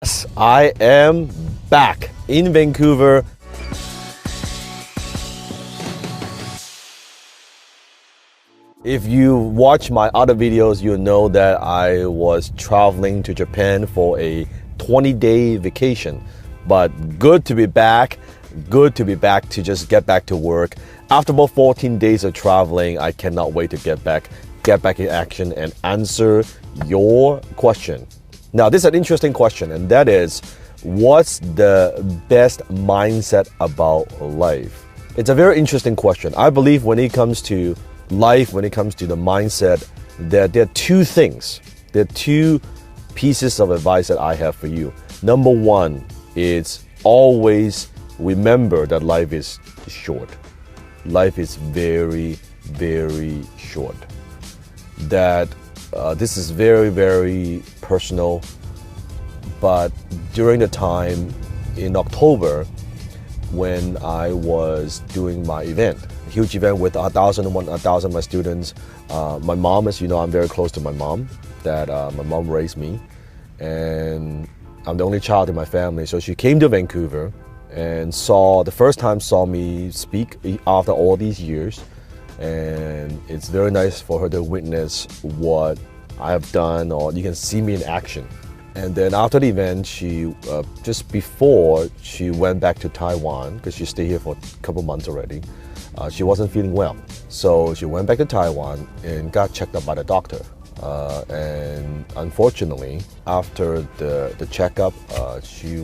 Yes, I am back in Vancouver. If you watch my other videos, you know that I was traveling to Japan for a 20-day vacation. But good to be back. Good to be back to just get back to work. After about 14 days of traveling, I cannot wait to get back in action and answer your question. Now, this is an interesting question, and that is, what's the best mindset about life? It's a very interesting question. I believe when it comes to life, when it comes to the mindset, that there are two things. There are two pieces of advice that I have for you. Number one is always remember that life is short. Life is very, very short. That this is very, very personal. But during the time in October, when I was doing my event, a huge event with 1,000 of my students, my mom, as you know, I'm very close to my mom. That my mom raised me, and I'm the only child in my family. So she came to Vancouver and saw me speak after all these years. And it's very nice for her to witness what I have done, or you can see me in action. And then after the event, she just before she went back to Taiwan, because she stayed here for a couple months already, she wasn't feeling well. So she went back to Taiwan and got checked up by the doctor. And unfortunately, after the checkup, we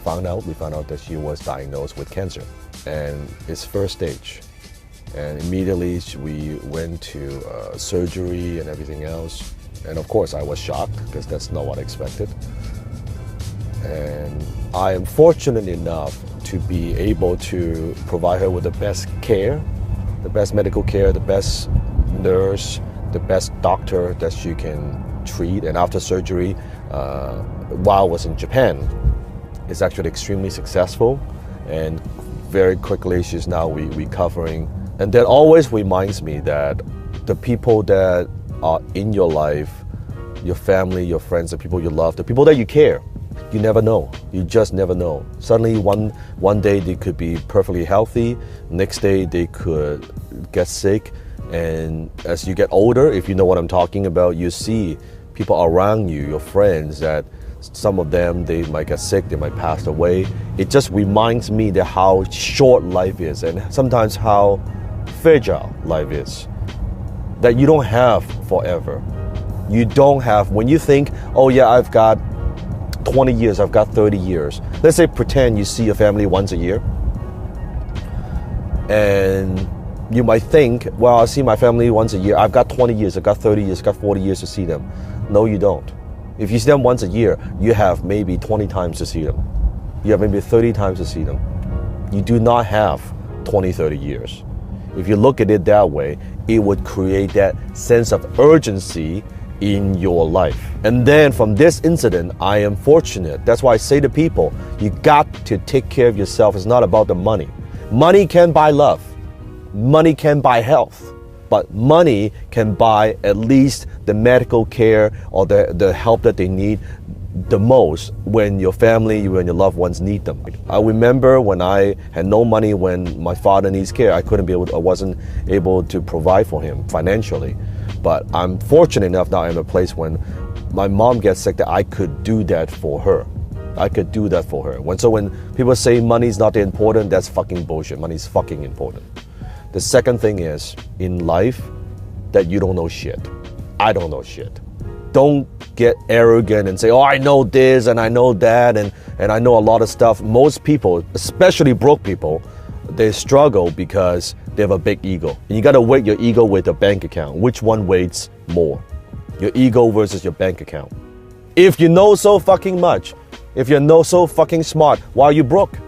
found out that she was diagnosed with cancer, and it's first stage. And immediately we went to surgery and everything else. And of course I was shocked, because that's not what I expected. And I am fortunate enough to be able to provide her with the best care, the best medical care, the best nurse, the best doctor that she can treat. And after surgery, while I was in Japan, it's actually extremely successful. And very quickly she's now recovering. And that always reminds me that the people that are in your life, your family, your friends, the people you love, the people that you care, you never know. You just never know. Suddenly one day they could be perfectly healthy, next day they could get sick. And as you get older, if you know what I'm talking about, you see people around you, your friends, that some of them, they might get sick, they might pass away. It just reminds me that how short life is, and sometimes how fragile life is. That you don't have forever. You don't have, when you think, oh yeah, I've got 20 years, I've got 30 years. Let's say pretend you see your family once a year. And you might think, well, I see my family once a year. I've got 20 years, I've got 30 years, I've got 40 years to see them. No, you don't. If you see them once a year, you have maybe 20 times to see them. You have maybe 30 times to see them. You do not have 20, 30 years. If you look at it that way, it would create that sense of urgency in your life. And then from this incident, I am fortunate. That's why I say to people, you got to take care of yourself. It's not about the money. Money can buy love. Money can buy health. But money can buy at least the medical care or the help that they need the most when your family, when your loved ones need them. I remember when I had no money, when my father needs care, I wasn't able to provide for him financially. But I'm fortunate enough now I'm in a place when my mom gets sick that I could do that for her. I could do that for her. So when people say money's not important, that's fucking bullshit. Money's fucking important. The second thing is, in life, that you don't know shit. I don't know shit. Don't get arrogant and say, oh, I know this and I know that and I know a lot of stuff. Most people, especially broke people, they struggle because they have a big ego. And you gotta weight your ego with a bank account. Which one weighs more? Your ego versus your bank account. If you know so fucking much, if you know so fucking smart, why are you broke?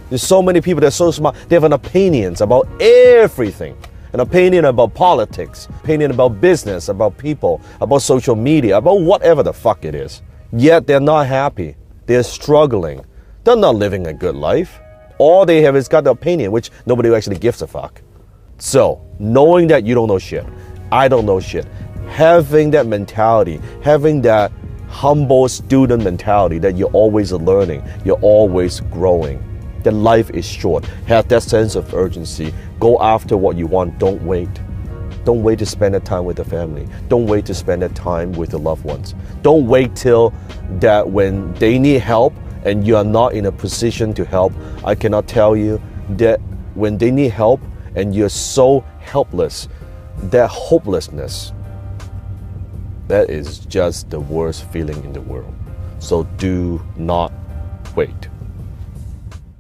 There's so many people that are so smart, they have an opinions about everything. An opinion about politics, opinion about business, about people, about social media, about whatever the fuck it is. Yet they're not happy. They're struggling. They're not living a good life. All they have is got the opinion, which nobody actually gives a fuck. So, knowing that you don't know shit, I don't know shit, having that mentality, having that humble student mentality that you're always learning, you're always growing, that life is short. Have that sense of urgency. Go after what you want. Don't wait. Don't wait to spend that time with the family. Don't wait to spend that time with the loved ones. Don't wait till that when they need help and you are not in a position to help. I cannot tell you that when they need help and you're so helpless, that hopelessness, that is just the worst feeling in the world. So do not wait.